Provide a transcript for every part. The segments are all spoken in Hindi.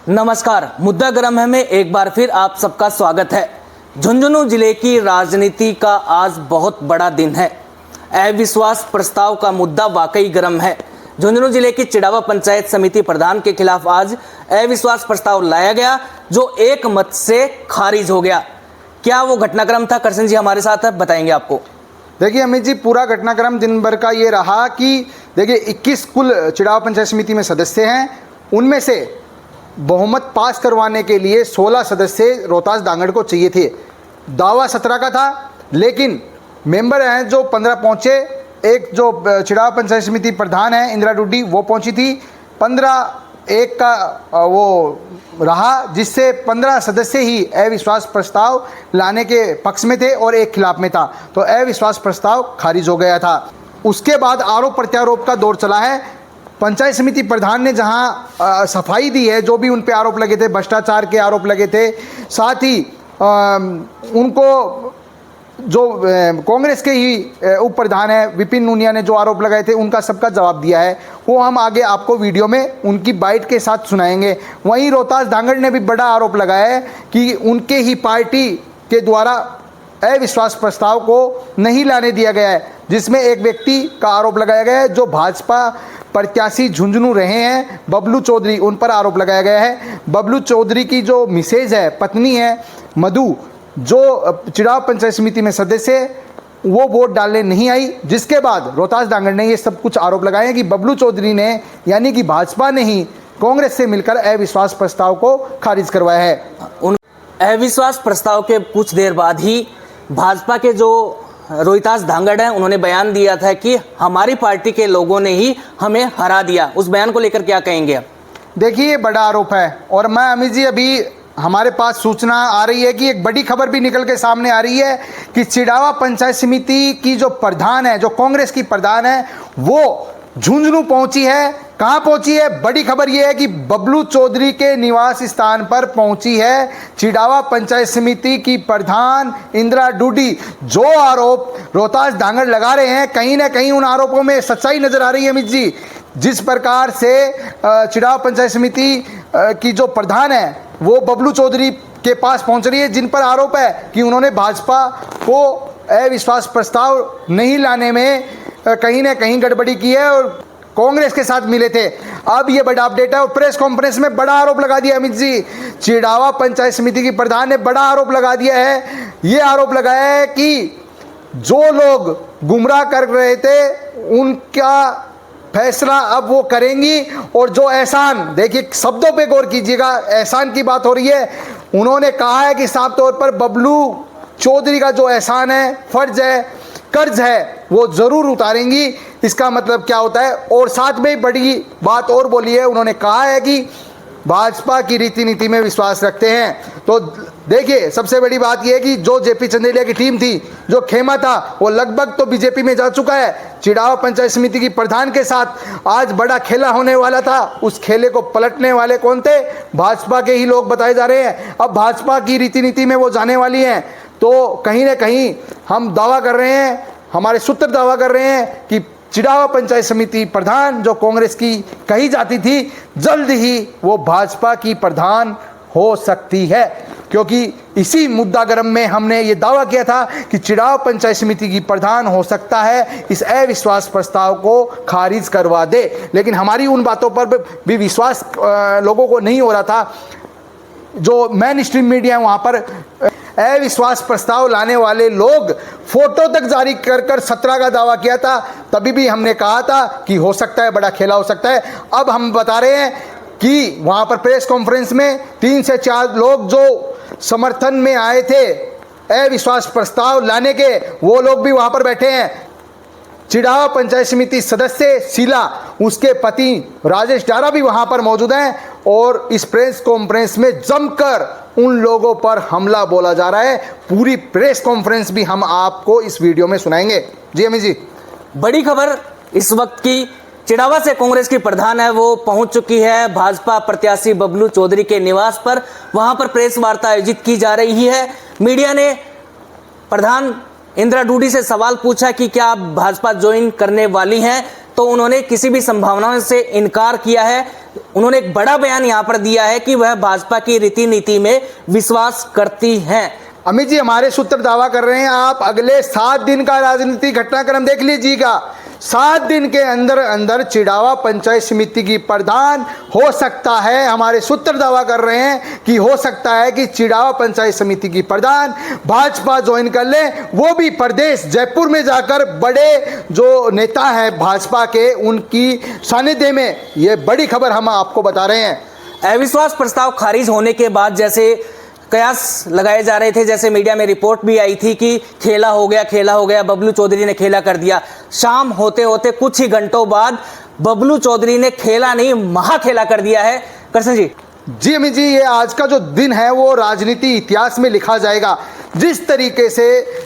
नमस्कार, मुद्दा गर्म है में एक बार फिर आप सबका स्वागत है। झुंझुनू जिले की राजनीति का आज बहुत बड़ा दिन है। अविश्वास प्रस्ताव का मुद्दा वाकई गर्म है। झुंझुनू जिले की चिड़ावा पंचायत समिति प्रधान के खिलाफ आज अविश्वास प्रस्ताव लाया गया, जो एक मत से खारिज हो गया। क्या वो घटनाक्रम था? करसन जी हमारे साथ है, बताएंगे आपको। देखिए अमित जी, पूरा घटनाक्रम दिन भर का ये रहा कि देखिए 21 कुल चिड़ावा पंचायत समिति में सदस्य हैं। उनमें से बहुमत पास करवाने के लिए 16 सदस्य रोहतास दांगड़ को चाहिए थे। दावा 17 का था, लेकिन मेंबर हैं जो 15 पहुंचे। एक जो चिड़ावा पंचायत समिति प्रधान है इंदिरा डुड्डी, वो पहुंची थी। 15-1 का वो रहा, जिससे 15 सदस्य ही अविश्वास प्रस्ताव लाने के पक्ष में थे और एक खिलाफ में था, तो अविश्वास प्रस्ताव खारिज हो गया था। उसके बाद आरोप प्रत्यारोप का दौर चला है। पंचायत समिति प्रधान ने जहां सफाई दी है, जो भी उन पे आरोप लगे थे, भ्रष्टाचार के आरोप लगे थे, साथ ही उनको जो कांग्रेस के ही उप प्रधान है विपिन नूनिया ने जो आरोप लगाए थे, उनका सबका जवाब दिया है। वो हम आगे आपको वीडियो में उनकी बाइट के साथ सुनाएंगे। वहीं रोहतास दांगड़ ने भी बड़ा आरोप लगाया है कि उनके ही पार्टी के द्वारा अविश्वास प्रस्ताव को नहीं लाने दिया गया है, जिसमें एक व्यक्ति का आरोप लगाया गया है जो भाजपा प्रत्याशी झुंझुनू रहे हैं, बबलू चौधरी, उन पर आरोप लगाया गया है। बबलू चौधरी की जो मिसेज है, पत्नी है मधु, जो चिड़ावा पंचायत समिति में सदस्य है, वो वोट डालने नहीं आई, जिसके बाद रोहतास दांगड़ ने ये सब कुछ आरोप लगाए हैं कि बबलू चौधरी ने, यानी कि भाजपा ने ही कांग्रेस से मिलकर अविश्वास प्रस्ताव को खारिज करवाया है। उन अविश्वास प्रस्ताव के कुछ देर बाद ही भाजपा के जो रोहतास दांगड़ हैं, उन्होंने बयान दिया था कि हमारी पार्टी के लोगों ने ही हमें हरा दिया। उस बयान को लेकर क्या कहेंगे आप? देखिए, ये बड़ा आरोप है और मैं अमित जी, अभी हमारे पास सूचना आ रही है कि एक बड़ी खबर भी निकल के सामने आ रही है कि चिड़ावा पंचायत समिति की जो प्रधान है, जो कांग्रेस की प्रधान है, वो झुंझुनू पहुंची है। कहां पहुंची है? बड़ी खबर यह है कि बबलू चौधरी के निवास स्थान पर पहुंची है चिड़ावा पंचायत समिति की प्रधान इंदिरा डुड्डी। जो आरोप रोहतास दांगड़ लगा रहे हैं, कहीं ना कहीं उन आरोपों में सच्चाई नजर आ रही है अमित जी। जिस प्रकार से चिड़ावा पंचायत समिति की जो प्रधान है वो बबलू चौधरी के पास पहुंच रही है, जिन पर आरोप है कि उन्होंने भाजपा को अविश्वास प्रस्ताव नहीं लाने में कहीं ना कहीं गड़बड़ी की है और कांग्रेस के साथ मिले थे। अब ये बड़ा अपडेट है और प्रेस कॉन्फ्रेंस में बड़ा आरोप लगा दिया अमित जी। चिड़ावा पंचायत समिति की प्रधान ने बड़ा आरोप लगा दिया है। ये आरोप लगाया है कि जो लोग गुमराह कर रहे थे, उनका फैसला अब वो करेंगी। और जो एहसान, देखिए शब्दों पे गौर कीजिएगा, एहसान की बात हो रही है। उन्होंने कहा है कि साफ तौर पर बबलू चौधरी का जो एहसान है, फर्ज है, कर्ज है, वो जरूर उतारेंगी। इसका मतलब क्या होता है? और साथ में बड़ी बात और बोली है, उन्होंने कहा है कि भाजपा की रीति नीति में विश्वास रखते हैं। तो देखिए, सबसे बड़ी बात यह है कि जो जेपी चंदेलिया की टीम थी, जो खेमा था, वो लगभग तो बीजेपी में जा चुका है। चिड़ावा पंचायत समिति की प्रधान के साथ आज बड़ा खेला होने वाला था। उस खेले को पलटने वाले कौन थे? भाजपा के ही लोग बताए जा रहे हैं। अब भाजपा की रीति नीति में वो जाने वाली हैं। तो कहीं ना कहीं हम दावा कर रहे हैं, हमारे सूत्र दावा कर रहे हैं कि चिड़ावा पंचायत समिति प्रधान जो कांग्रेस की कही जाती थी, जल्द ही वो भाजपा की प्रधान हो सकती है। क्योंकि इसी मुद्दा गर्म में हमने ये दावा किया था कि चिड़ावा पंचायत समिति की प्रधान हो सकता है इस अविश्वास प्रस्ताव को खारिज करवा दे। लेकिन हमारी उन बातों पर भी विश्वास लोगों को नहीं हो रहा था। जो मेन स्ट्रीम मीडिया है, वहाँ पर अविश्वास प्रस्ताव लाने वाले लोग फोटो तक जारी कर 17 का दावा किया था। तभी भी हमने कहा था कि हो सकता है बड़ा खेला हो सकता है। अब हम बता रहे हैं कि वहाँ पर प्रेस कॉन्फ्रेंस में 3 से 4 लोग जो समर्थन में आए थे अविश्वास प्रस्ताव लाने के, वो लोग भी वहाँ पर बैठे हैं। चिड़ावा पंचायत समिति सदस्य शीला, उसके पति राजेश डारा भी वहां पर मौजूद हैं और इस प्रेस कॉन्फ्रेंस में जमकर उन लोगों पर हमला बोला जा रहा है। पूरी प्रेस कॉन्फ्रेंस भी हम आपको इस वीडियो में सुनाएंगे। जी अमित जी, बड़ी खबर इस वक्त की, चिड़ावा से कांग्रेस की प्रधान है वो पहुंच चुकी है भाजपा प्रत्याशी बबलू चौधरी के निवास पर। वहां पर प्रेस वार्ता आयोजित की जा रही है। मीडिया ने प्रधान इंदिरा डुड्डी से सवाल पूछा कि क्या आप भाजपा ज्वाइन करने वाली हैं। तो उन्होंने किसी भी संभावनाओं से इनकार किया है। उन्होंने एक बड़ा बयान यहाँ पर दिया है कि वह भाजपा की रीति नीति में विश्वास करती हैं। अमित जी, हमारे सूत्र दावा कर रहे हैं आप अगले 7 दिन का राजनीतिक घटनाक्रम देख लीजिएगा। 7 दिन के अंदर अंदर चिड़ावा पंचायत समिति की प्रधान हो सकता है। हमारे सूत्र दावा कर रहे हैं कि हो सकता है कि चिड़ावा पंचायत समिति की प्रधान भाजपा ज्वाइन कर ले, वो भी प्रदेश जयपुर में जाकर बड़े जो नेता हैं भाजपा के उनकी सानिध्य में। ये बड़ी खबर हम आपको बता रहे हैं। अविश्वास प्रस्ताव खारिज होने के बाद जैसे कयास लगाए जा रहे थे, जैसे मीडिया में रिपोर्ट भी आई थी कि खेला हो गया, बबलू चौधरी ने खेला कर दिया। शाम होते होते कुछ ही घंटों बाद बबलू चौधरी ने खेला नहीं, महाखेला कर दिया है। कृष्ण जी। जी अमित जी, ये आज का जो दिन है वो राजनीति इतिहास में लिखा जाएगा। जिस तरीके से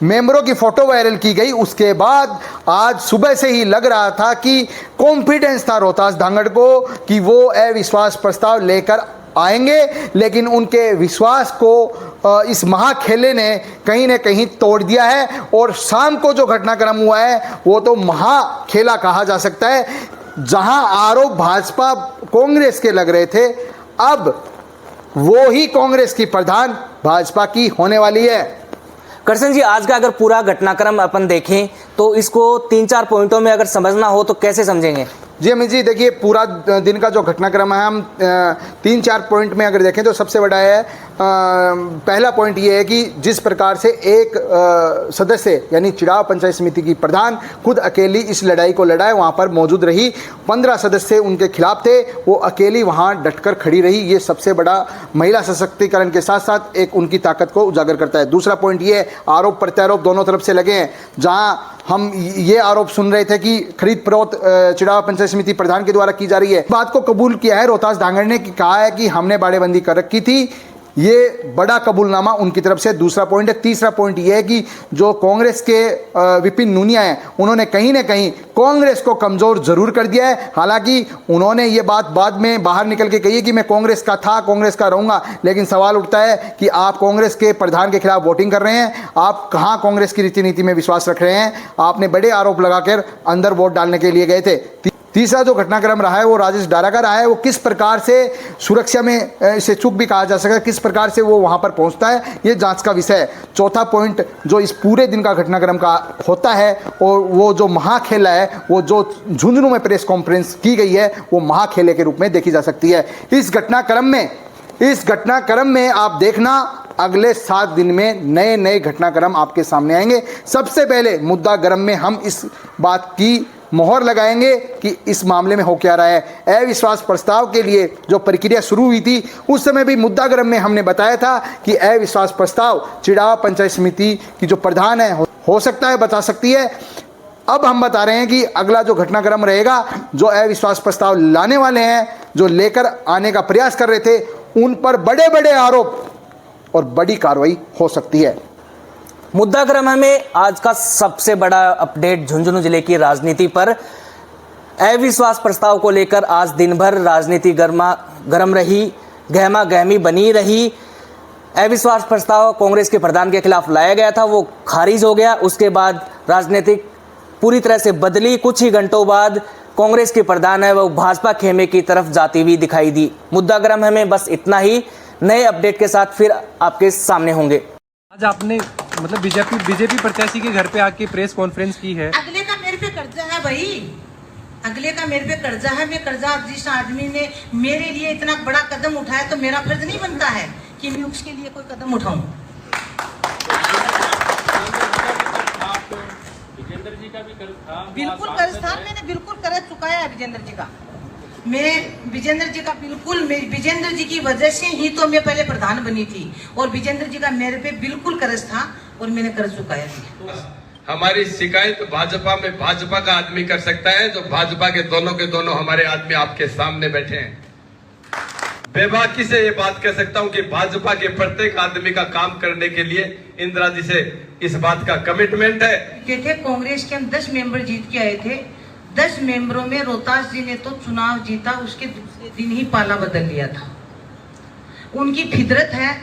मेंबरों की फोटो वायरल की गई, उसके बाद आज सुबह से ही लग रहा था कि कॉन्फिडेंस था रोहतास धांगड़ को कि वो अविश्वास प्रस्ताव लेकर आएंगे, लेकिन उनके विश्वास को इस महाखेले ने कहीं न कहीं तोड़ दिया है। और शाम को जो घटनाक्रम हुआ है वो तो महाखेला कहा जा सकता है। जहां आरोप भाजपा कांग्रेस के लग रहे थे, अब वो ही कांग्रेस की प्रधान भाजपा की होने वाली है। कृष्ण जी, आज का अगर पूरा घटनाक्रम अपन देखें तो इसको 3-4 पॉइंटों में अगर समझना हो तो कैसे समझेंगे? जी अमित जी, देखिए पूरा दिन का जो घटनाक्रम है हम 3-4 पॉइंट में अगर देखें तो सबसे बड़ा है पहला पॉइंट ये है कि जिस प्रकार से एक सदस्य यानी चिड़ावा पंचायत समिति की प्रधान खुद अकेली इस लड़ाई को लड़ा है, वहाँ पर मौजूद रही। 15 सदस्य उनके खिलाफ थे, वो अकेली वहाँ डटकर खड़ी रही। ये सबसे बड़ा महिला सशक्तिकरण के साथ साथ एक उनकी ताकत को उजागर करता है। दूसरा पॉइंट ये है, आरोप प्रत्यारोप दोनों तरफ से लगे हैं। जहाँ हम ये आरोप सुन रहे थे कि खरीद फरोख्त चिड़ावा पंचायत समिति प्रधान के द्वारा की जा रही है, बात को कबूल किया है रोहतास धांगड़ ने कि कहा है कि हमने बाड़ेबंदी कर रखी थी। ये बड़ा कबूलनामा उनकी तरफ से दूसरा पॉइंट है। तीसरा पॉइंट ये है कि जो कांग्रेस के विपिन नूनिया हैं, उन्होंने कहीं ना कहीं कांग्रेस को कमज़ोर जरूर कर दिया है। हालांकि उन्होंने ये बात बाद में बाहर निकल के कही है कि मैं कांग्रेस का था, कांग्रेस का रहूँगा, लेकिन सवाल उठता है कि आप कांग्रेस के प्रधान के खिलाफ वोटिंग कर रहे हैं, आप कहाँ कांग्रेस की रीति नीति में विश्वास रख रहे हैं? आपने बड़े आरोप लगाकर अंदर वोट डालने के लिए गए थे। तीसरा जो घटनाक्रम रहा है वो राजेश डारा का रहा है। वो किस प्रकार से सुरक्षा में इसे चूक भी कहा जा सकता है, किस प्रकार से वो वहाँ पर पहुँचता है, ये जांच का विषय है। चौथा पॉइंट जो इस पूरे दिन का घटनाक्रम का होता है और वो जो महाखेला है, वो जो झुंझुनू में प्रेस कॉन्फ्रेंस की गई है, वो महाखेले के रूप में देखी जा सकती है। इस घटनाक्रम में आप देखना अगले 7 दिन में नए नए घटनाक्रम आपके सामने आएंगे। सबसे पहले मुद्दा गर्म में हम इस बात की मोहर लगाएंगे कि इस मामले में हो क्या रहा है। अविश्वास प्रस्ताव के लिए जो प्रक्रिया शुरू हुई थी उस समय भी मुद्दा गर्म में हमने बताया था कि अविश्वास प्रस्ताव चिड़ावा पंचायत समिति की जो प्रधान है हो सकता है बता सकती है। अब हम बता रहे हैं कि अगला जो घटनाक्रम रहेगा, जो अविश्वास प्रस्ताव लाने वाले हैं, जो लेकर आने का प्रयास कर रहे थे, उन पर बड़े बड़े आरोप और बड़ी कार्रवाई हो सकती है। मुद्दा क्रम में आज का सबसे बड़ा अपडेट झुंझुनू जिले की राजनीति पर। अविश्वास प्रस्ताव को लेकर आज दिन भर राजनीति गर्म रही, गहमा गहमी बनी रही। अविश्वास प्रस्ताव कांग्रेस के प्रधान के खिलाफ लाया गया था, वो खारिज हो गया। उसके बाद राजनीतिक पूरी तरह से बदली। कुछ ही घंटों बाद कांग्रेस के प्रधान है वो भाजपा खेमे की तरफ जाती हुई दिखाई दी। मुद्दा क्रम में बस इतना ही। नए अपडेट के साथ फिर आपके सामने होंगे। आज आपने मतलब बीजेपी प्रत्याशी के घर पे आके प्रेस कॉन्फ्रेंस की है। अगले का मेरे पे कर्जा है भाई, अगले का मेरे पे कर्जा है। मैं कर्जा, जिस आदमी ने मेरे लिए इतना बड़ा कदम उठाया तो मेरा फर्ज नहीं बनता है कि मैं उसके लिए कोई कदम उठाऊं। विजेंद्र जी का भी कर्ज था। बिल्कुल कर्ज था, मैंने बिल्कुल कर्ज चुकाया है विजेंद्र जी का। मैं विजेंद्र जी का बिल्कुल, विजेंद्र जी की वजह से ही तो मैं पहले प्रधान बनी थी और विजेंद्र जी का मेरे पे बिल्कुल कर्ज था और मैंने कर्ज चुकाया था। हमारी शिकायत भाजपा में भाजपा का आदमी कर सकता है, जो भाजपा के दोनों हमारे आदमी आपके सामने बैठे हैं। बेबाकी से ये बात कह सकता हूं कि भाजपा के प्रत्येक आदमी का काम करने के लिए इंदिरा जी से इस बात का कमिटमेंट है। थे कांग्रेस के हम 10 मेंबर जीत के आए थे। 10 मेंबरों में रोहतास जी ने तो चुनाव जीता, उसके दूसरे दिन ही पाला बदल लिया था। उनकी फितरत है,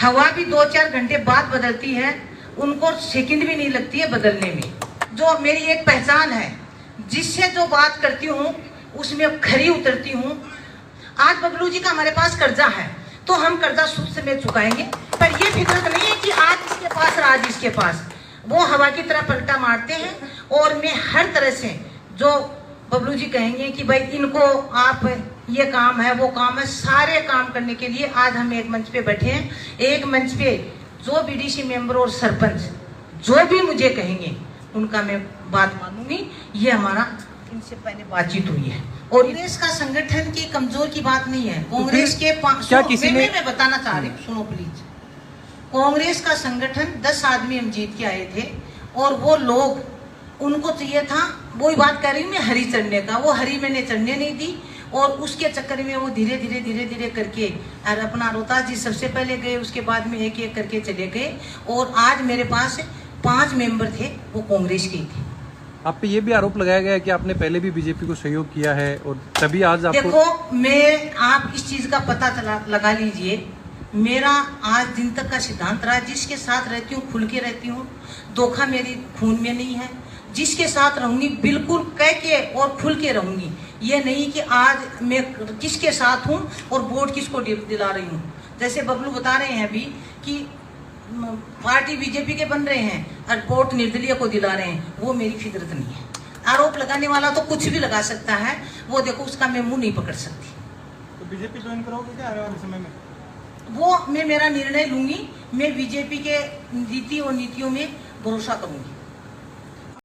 हवा भी 2-4 घंटे बाद बदलती है, उनको सेकंड भी नहीं लगती है बदलने में। जो मेरी एक पहचान है, जिससे जो बात करती हूँ उसमें खरी उतरती हूँ। आज बबलू जी का हमारे पास कर्जा है तो हम कर्जा सूद समेत चुकाएंगे, पर ये फितरत नहीं है कि आज इसके पास और आज इसके पास। वो हवा की तरह पलटा मारते हैं और मैं हर तरह से जो बबलू जी कहेंगे कि भाई इनको आप ये काम है वो काम है, सारे काम करने के लिए आज हम एक मंच पे बैठे हैं। एक मंच पे जो बीडीसी मेंबर और सरपंच जो भी मुझे कहेंगे उनका मैं बात मानूंगी। ये हमारा इनसे पहले बातचीत हुई है और कांग्रेस का संगठन की कमजोर की बात नहीं है। कांग्रेस के क्या किसी ने मैं बताना चाह रही हूँ, सुनो प्लीज। कांग्रेस का संगठन 10 आदमी हम जीत के आए थे और वो लोग उनको चाहिए था, वही बात कर रही हूँ मैं, हरी चढ़ने का। वो हरी मैंने चढ़ने नहीं दी और उसके चक्कर में वो धीरे धीरे करके और अपना रोहतास जी सबसे पहले गए, उसके बाद में एक एक करके चले गए और आज मेरे पास 5 मेंबर थे वो कांग्रेस के थे। आप पे ये भी आरोप लगाया गया है कि आपने पहले भी बीजेपी को सहयोग किया है और तभी आज आपको। देखो मैं, आप इस चीज का पता लगा लीजिए। मेरा आज दिन तक का सिद्धांत रहा, जिसके साथ रहती हूँ खुल के रहती हूँ, धोखा मेरी खून में नहीं है। जिसके साथ रहूंगी बिल्कुल कह के और खुल के रहूंगी। ये नहीं कि आज मैं किसके साथ हूँ और वोट किसको दिला रही हूँ। जैसे बबलू बता रहे हैं अभी कि पार्टी बीजेपी के बन रहे हैं और वोट निर्दलीय को दिला रहे हैं, वो मेरी फितरत नहीं है। आरोप लगाने वाला तो कुछ भी लगा सकता है, वो देखो उसका मैं मुंह नहीं पकड़ सकती। तो बीजेपी ज्वाइन करोगे क्या आने वाले समय में? वो मैं मेरा निर्णय लूंगी। मैं बीजेपी के नीति और नीतियों में भरोसा करूंगी।